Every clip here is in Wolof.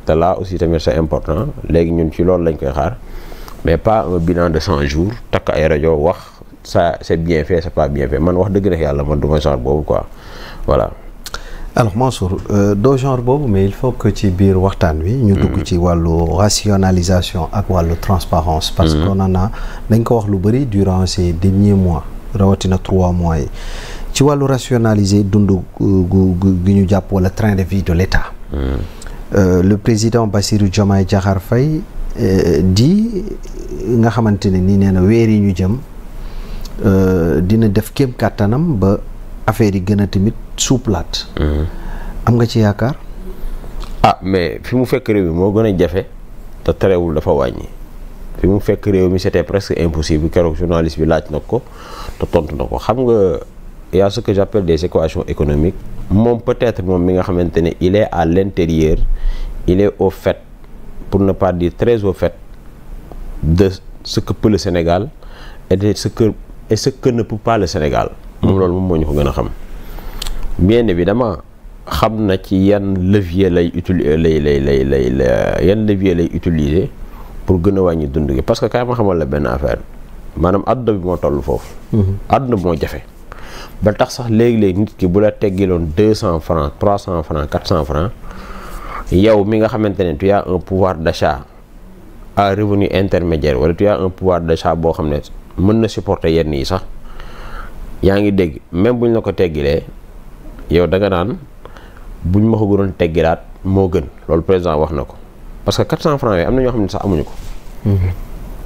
te là aussi tamit c'est important léegi ñun ci loolu lañ koy xaar mais pas un bilan de 100 jours takk ay rajo wax ça c'est bien fait c'est pas bien fait man wax dëgg na yàlla man du ma genre boobu quoi voilà. alors Mansour doo genre boobu mais il faut que ci biir waxtaan wi ñu dugg ci wàllu rationalisation ak wàllu transparence parce que on en a dañ ko wax lu bëri durant ces derniers mois rawatina 3 mois yi ci wàllu rationaliser dund gi ñu jàpp wala train de vie de l'État. Le président Bassirou Diomaye Diakhar Faye di nga xamante ne nii nee na weer yi ñu jëm dina def kéem kàttanam ba affaire yi gën a tamit suuplaat. am nga ci yaakaar. mais fi mu fekk réew mi moo gën a jafe te terewul dafa wàññi fi mu fekk réew mi c'était presque impossible keroog journaliste bi laaj na ko te tontu na ko xam nga y a ce que j'appelle des équations économiques moom peut-être moom mi nga xamante ne il est à l'intérieur il est au fait pour ne pas dire très au fait de ce que peut le Sénégal et de ce que ne peut pas le Sénégal. moom loolu moom moo ñu ko gën a xam bien évidemment xam na ci yan levier lay utiliser pour gën a wàññi dund gi parce que kay ma xamal la benn affaire maanaam àdduna bi moo toll foofu. àdduna bi moo jafe ba tax sax léegi-léegi nit ki bu la teggiloon 200 francs 300 francs 400 francs yow mi nga xamante ne tu as un pouvoir d'achat à revenu intermédiaire wala tu as un pouvoir d'achat boo xam ne mën na supporter yenn yi sax yaa ngi dégg même buñ la ko teggilee yow da nga naan buñ ma ko gënoon teggilaat moo gën loolu président wax na ko parce que 400 francs yooyu am na ñoo xam ne sax amuñu ko.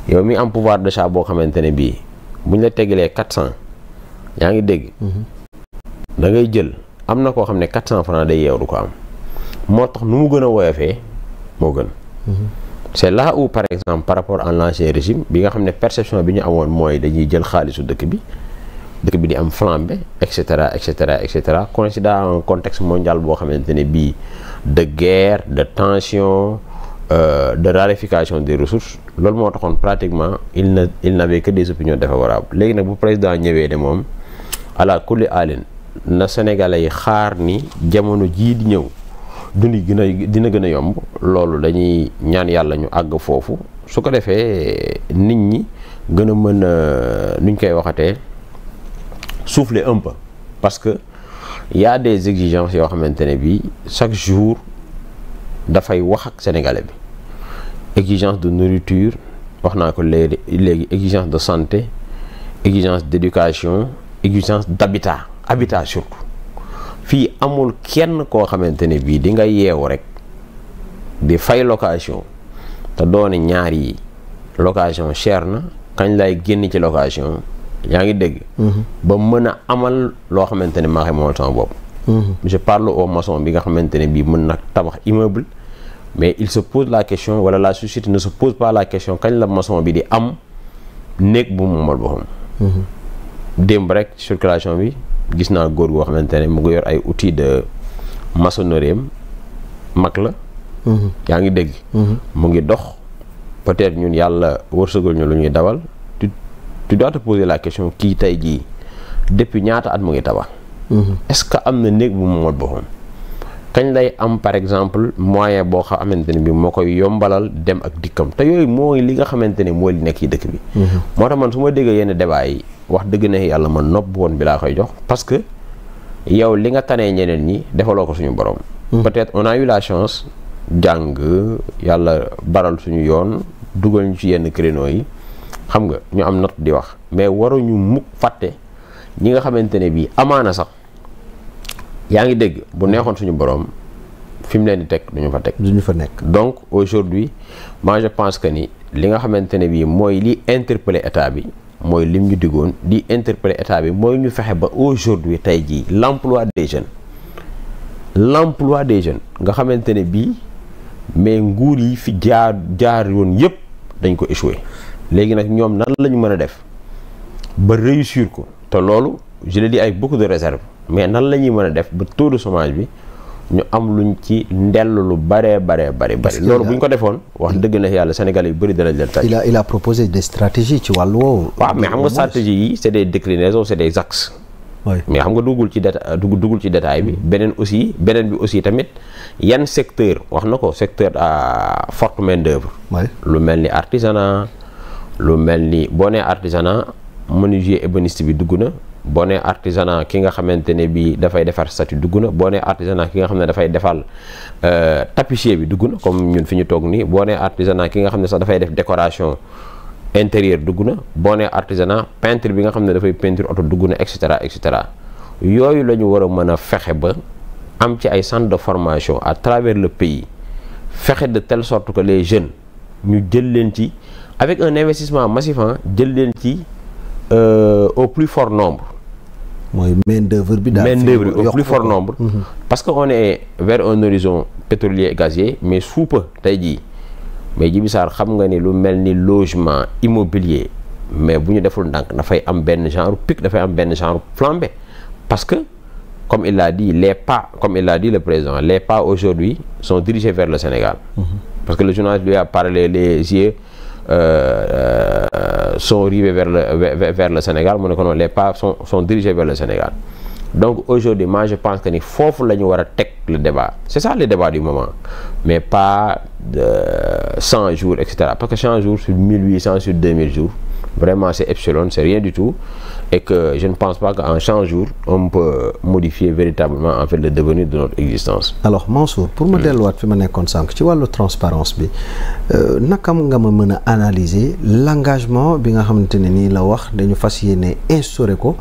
yow mi am pouvoir d'achat boo xamante ne bii buñ la teggilee 400 yaa ngi dégg. da ngay jël am na koo xam ne 400 francs day yeew du ko am moo tax nu mu gën a woyofee moo gën. c'est là où par exemple par rapport à l'ancien régime bi nga xam ne perception bi ñu amoon mooy dañuy jël xaalisu dëkk bi di am flambé et cetera et cetera et cetera considérant un contexte mondial boo xamante ne bii de guerre de tension de raréfaction des ressources loolu moo taxoon pratiquement il n'avait que des opinions défavorables léegi nag bu président ñëwee de moom ala kulli alin na Sénégalais yi xaar ni jamono jii di ñëw dundi dina gën a yomb loolu dañuy ñaan yàlla ñu àgg foofu su ko defee nit ñi gën a mën nuñ koy waxatee souffler un peu parce que y a des exigences yoo xamante ne bii chaque jour dafay wax ak sénégalais bi exigence de nourriture wax naa ko léegi exigence de santé exigence d'éducation exigence d'habitat surtout fii amul kenn koo xamante ne bii di nga yeewu rek di fay location te doone ñaar yi location cher na kañ lay génn ci location yaa ngi dégg. ba mën a amal loo xamante ne maa ngi moomal sama bopp. je parle au maçon bi nga xamante ne bii mën na tabax immeuble mais il se pose la question wala la société ne se pose pas la question kañ la maçon bi di am néeg bu mu moomal boppam. démb rek circulation bi gis naa góor goo xamante ne mu ngi yor ay outils de maçonnerie mag la. yaa ngi dégg. mu ngi dox peut-être ñun yàlla wërsëgal ñu lu ñuy dawal. tu dois te poser la question kii tey jii depuis ñaata at mu ngi tabax. est-ce que am na néeg bu mu moomal boppam kañ lay am par exemple moyen boo xamante ne bi moo koy yombalal dem ak dikkam te yooyu mooy li nga xamante ne mooy li nekk ci dëkk bi. moo tax man su ma déggee yenn débat yi wax dëgg ne yàlla man nopp woon bi laa koy jox parce que yow li nga tanee ñeneen ñi defaloo ko suñu borom. peut-être on a eu la chance jàng yàlla baral suñu yoon dugal ñu ci yenn créneaux yi. xam nga ñu am note di wax mais waruñu mukk fàtte ñi nga xamante ne bii amaana sax yaa ngi dégg bu neexoon suñu borom fi mu leen di teg duñu fa nekk. donc aujourd'hui moi je pense que ni li nga xamante ne bii mooy li interpeller état bi mooy lim ñu diggoon di interpeller état bi mooy ñu fexe ba aujourd'hui tey jii l'emploi des jeunes nga xamante ne bii mais nguur yi fi jaar yoon yépp dañ ko échoué. léegi nag ñoom nan la ñu mën a def ba réussir ko te loolu je le dis avec beaucoup de réserve mais nan la ñuy mën a def ba taux de chômage bi ñu am luñ ci ndell lu bari loolu bu ñu ko defoon wax dëgg na yàlla Sénégal yu bëri danañ leen tàcc. il a proposé des stratégies ci wàllu woowu. waaw mais xam nga stratégie yi c'est des déclinaisons c'est des axes mais xam nga duggul ci détail bi. beneen bi aussi tamit yan secteur wax na ko secteur à forte main d'œuvre. lu mel ni artisanat lu mel ni boo nee artisanat menuisier ébéniste bi dugg na. boo nee artisanat ki nga xamante ne bi dafay defar statue dugg na. boo nee artisanat ki nga xam ne dafay defal tapissier bi dugg na comme ñun fi ñu toog nii. boo nee artisanat ki nga xam ne sax dafay def décoration intérieur dugg na. boo nee artisanat peintre bi nga xam ne dafay peinture auto dugg na et cetera et cetera. yooyu la ñu war a mën a fexe ba am ci ay centres de formation à travers le pays fexe de telle sorte que les jeunes ñu jël leen ci avec un investissement massif jël leen ci au plus fort nombre. mooy main d'œuvre bi daal au plus fort nombre. parce que on est vers un horizon pétrolier et gazier mais sous peu tey jii mais Djiby Sarr xam nga ni lu mel ni logement immobilier mais bu ñu deful ndànk dafay am benn genre pic dafay am benn genre flambée parce que comme il l'a dit comme il l'a dit le président les pas aujourd'hui sont dirigés vers le Sénégal. parce que le journaliste lui a parlé les yeux sont rivés vers le Sénégal mu ne ko non les pas sont dirigés vers le Sénégal. donc aujourd'hui moi je pense que ni foofu la ñu war a teg le débat c'est ça le débat du moment mais pas de 100 jours et cetera parce que 100 jours sur 1800 sur 2000 jours vraiment c'est epsilon c'est rien du tout et que je ne pense pas qu'en 100 jours on peut modifier véritablement en fait le devenir de notre existence. alors Mansour pour ma delluwaat fi ma nekkoon sànq ci wàllu transparence bi naka nga ma mën a analyser l'engagement bi nga xamante ne nii la wax dañu fas yéene instaurer ko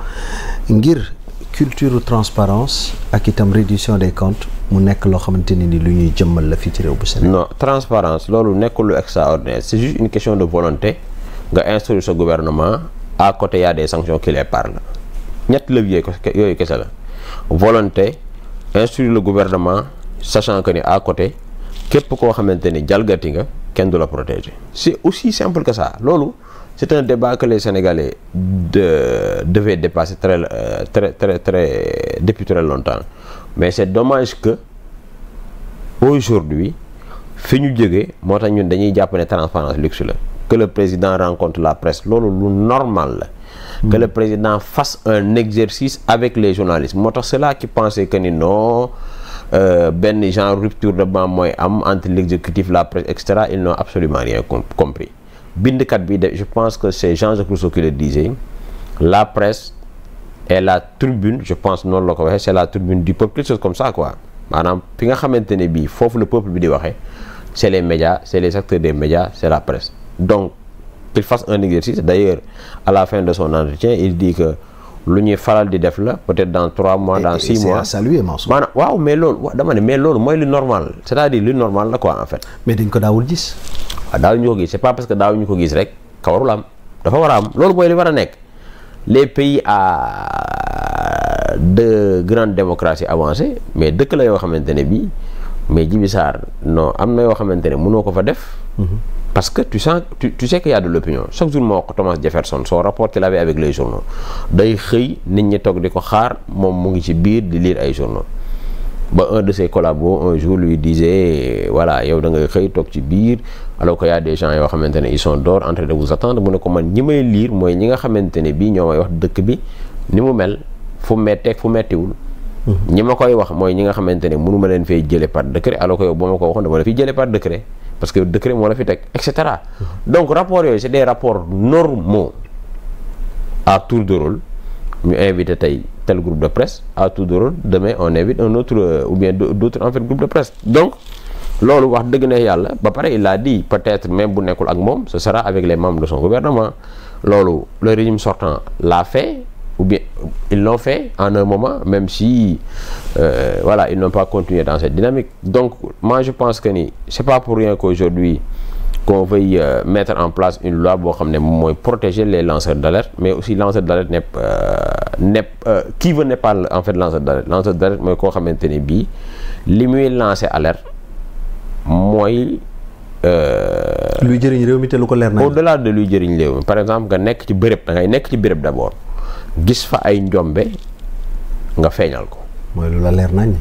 ngir culture transparence ak itam réduction des comptes mu nekk loo xamante ne ni lu ñuy jëmmal la fii ci réew bu Sénégal. non transparence loolu nekkul lu extraordinaire c'est juste une question de volonté nga instruire sa gouvernement à côté y a des sanctions qui les parlent ñetti levier yooyu kese la volonté instruire le gouvernement sachant que ni à côté képp koo xamante ni jalgati nga kenn du la protéger c'est aussi simple que ça loolu. c'est un débat que les Sénégalais devaient dépasser depuis très longtemps mais c'est dommage que aujourd'hui fi ñu jógee moo tax ñun dañuy jàpp ne transparence luxe la que le président rencontre la presse loolu lu normal la que le président fasse un exercice avec les journalistes moo tax ceux-là qui pensaient que ni non benn genre rupture de banc mooy am entre l'exécutif la presse et cetera ils n'ont absolument rien compris bindkat bi de je pense que c'est Jean-Jacques Rousseau qui le disait la presse est la tribune je pense noonu la ko waxee c'est la tribune du peuple quelque chose comme ça quoi maanaam fi nga xamante ne bii foofu le peuple bi di waxee c'est les médias c'est les acteurs des médias c'est la presse donc qu'il fasse un exercice d'ailleurs à la fin de son entretien il dit que lu ñuy faral di def la peut-être dans 3 mois dans 6 mois c'est à saluer Mansour maanaam waaw mais loolu dama ne mais loolu mooy lu normal c'est-à-dire lu normal la quoi en fait mais dañ ko daawul gis daawuñu ko gis c'est pas parce que daawuñu ko gis rek ka warul am dafa war a am loolu mooy li war a nekk les pays à de grandes démocraties avancées mais dëkk la yoo xamante ne bii mais Djiby Sarr non am na yoo xamante ne mënoo ko fa def parce que tu sais qu'il y a de l'opinion chaque jour moo ko Thomas Jefferson son rapport qu'il avait avec les journaux day xëy nit ñi toog di ko xaar moom mu ngi ci biir di lire ay journaux ba un de ses collabos un jour lui disait voilà yow da ngay xëy toog ci biir alors que y a des gens yoo xamante ne ils sont dehors en train de vous attendre mu ne ko man ñi may lire mooy ñi nga xamante ne bii ñoo may wax dëkk bi ni mu mel fu metteeg fu mettiwul ñi ma koy wax mooy ñi nga xamante ne mënu ma leen fay jële par décret alors que yow boo ma ko waxoon dama la fiy jële par décret parce que décret moo la fi teg et cetera donc rapports yooyu c'est des rapports normaux à tour de rôle ñu invité tey tel groupe de presse à tour de rôle demain on invite un autre ou bien d'autres en fait groupe de presse donc loolu wax dëgg ne yàlla ba pare il a dit peut-être même bu nekkul ak moom ce sera avec les membres de son gouvernement loolu le régime sortant l'a fait ou bien ils l'ont fait en un moment même si voilà ils n'ont pas continué dans cette dynamique donc moi je pense que ni c'est pas pour rien qu'aujourd'hui qu'on veuille mettre en place une loi boo xam ne moom mooy protéger les lanceurs d'alerte mais aussi lanceur d'alerte qui veut n'est pas en fait lanceur d'alerte mooy koo xamante ne bii li muy lancer alerte mooy luy jëriñ réew mi te lu ko leer na au-delà de luy jëriñ réew mi par exemple nga nekk ci béréb da ngay nekk ci béréb d'abord gis fa ay njombe nga feeñal ko mooy lu la leer nañ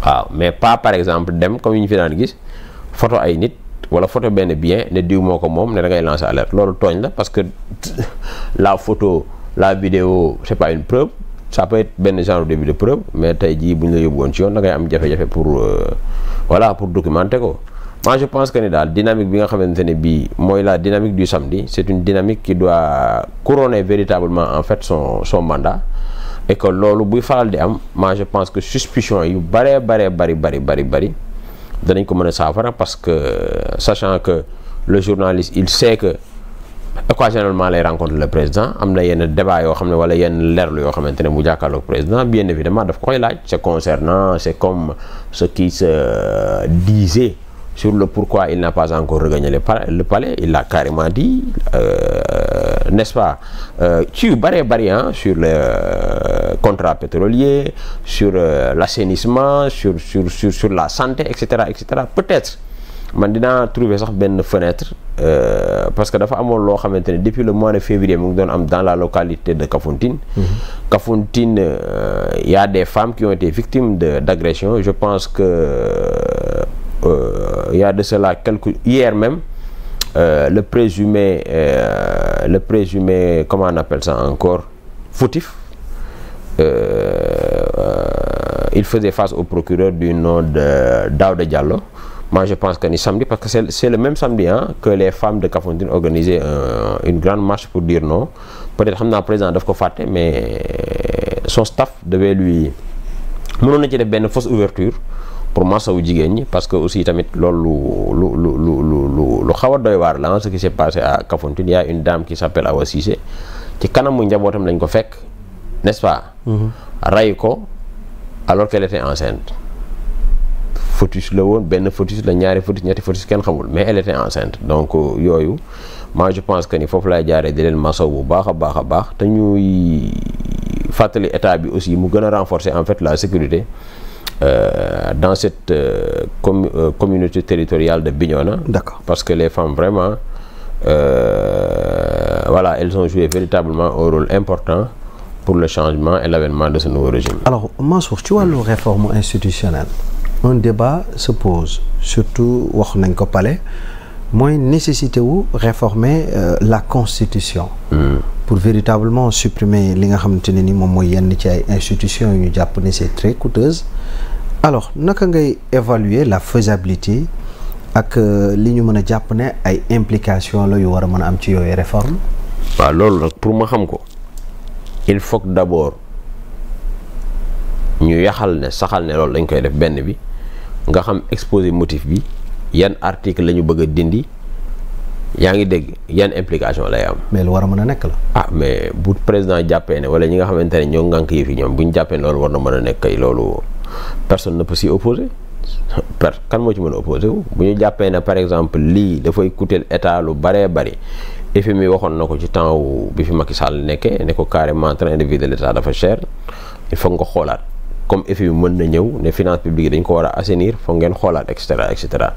waaw mais pas par exemple dem comme yi ñu fi daan gis photo ay nit wala photo benn bien ne diw moo ko moom ne da ngay lancer alerte loolu tooñ la parce que la photo la vidéo c'est pas une preuve ça peut être benn genre début de preuve mais tey jii bu ñu la yóbbu woon ci yoon da ngay am jafe-jafe pour pour documenter ko. Moi je pense que ni daal dynamique bi nga xamante ne bii mooy la dynamique du samedi c'est une dynamique qui doit couronner véritablement en fait son mandat et que loolu buy faral di am moi je pense que suspicion yu bari danañ ko mën a saafara parce que sachant que le journaliste il sait que occasionnellement lay rencontre le président am na yenn débat yoo xam ne wala yenn leerlu yoo xamante ne mu jàkkaarloog président bien évidemment daf koy laaj c'est comme ce qui se disait sur le pourquoi il n'a pas encore regagné le palais il l'a carrément dit n'est-ce pas ci yu bari sur le contrat pétrolier sur l'assainissement sur la santé etc peut-être man dinaa trouver sax benn fenêtre parce que dafa amoon loo xamante ne depuis le mois de février mu ngi doon am dans la localité de Kafountine. Kafountine y a des femmes qui ont été victimes d'agression. Je pense que il y a de cela hier même le présumé comment on appelle ça encore fautif il faisait face au procureur du nom de Daouda Diallo. Moi je pense que ni samedi parce que c'est le même samedi que les femmes de Kafountine organisaient une grande marche pour dire non peut-être xam naa président daf ko fàtte mais son staff devait lui mënoon na ci def benn fausse ouverture pour masawu jigéen ñi parce que aussi tamit loolu lu xaw a doy waar la ce qui s'est passé à Kafountine. Il y a une dame qui s'appelle Awa Cissé ci kanamu njabootam lañ ko fekk n'est-ce pas ray ko alors qu'elle était enceinte. Fœtus la woon benn fœtus la ñaari fœtus ñetti fœtus kenn xamul mais elle était enceinte donc yooyu moi je pense que ni foofu lay jaaree di leen masaw bu baax a baax te ñuy fàttali état bi aussi mu gën a renforcer en fait la sécurité dans cette communauté territoriale de Bignona. D'accord. Parce que les femmes vraiment elles ont joué véritablement un rôle important pour le changement et l'avènement de ce nouveau régime. Alors Mansour ci wàllu réforme institutionnelle un débat se pose surtout wax nañ ko palais mooy nécessité wu réformer la constitution pour véritablement supprimer li nga xamante ne ni moom mooy yenn ci ay institutions yu ñu jàpp ne c'est très coûteuse. Alors naka ngay évaluer la faisabilité ak li ñu mën a jàpp ne ay implications la yu war a mën a am ci yooyu réforme. waaw loolu nag pour ma xam ko il faut que d'abord ñu yaxal ne saxal ne loolu dañ koy def benn bi nga xam exposé motif bi yan article la ñu bëgg a dindi yaa ngi dégg yan implication lay am. mais lu war a mën a nekk la. Mais bu président jàppee ne wala ñi nga xamante ne ñoo ngànk yi fi ñoom bu ñu jàppee ne loolu war na mën a nekk kay loolu personne ne peut s'y opposer kan moo ci mën a opposer wu bu ñu jàppee ne par exemple lii dafay coûter état lu bëree bëri FMI waxoon na ko ci temps bi fi Macky Sall nekkee ne ko carrément train de vie de l'état dafa cher il faut nga xoolaat. Comme FMI mën na ñëw ne finance publique dañ ko war a assainir foog ngeen xoolaat et cetera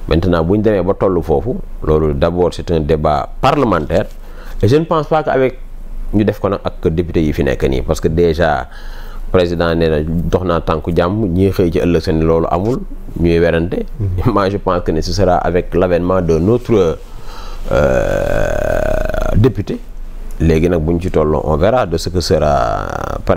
maintenant bu ñu demee ba tollu foofu loolu d'abord c'est un débat parlementaire et je ne pense pas qu'avec ñu def ko nag ak député yi fi nekk nii parce que déjà président nee na dox naa tànku jàmm ñii xëy ci ëllëg seen loolu amul ñuy werante. Moi je pense que ce sera avec l'avènement d'un autre député léegi nag bu ñu ci tolloo on verra de ce que sera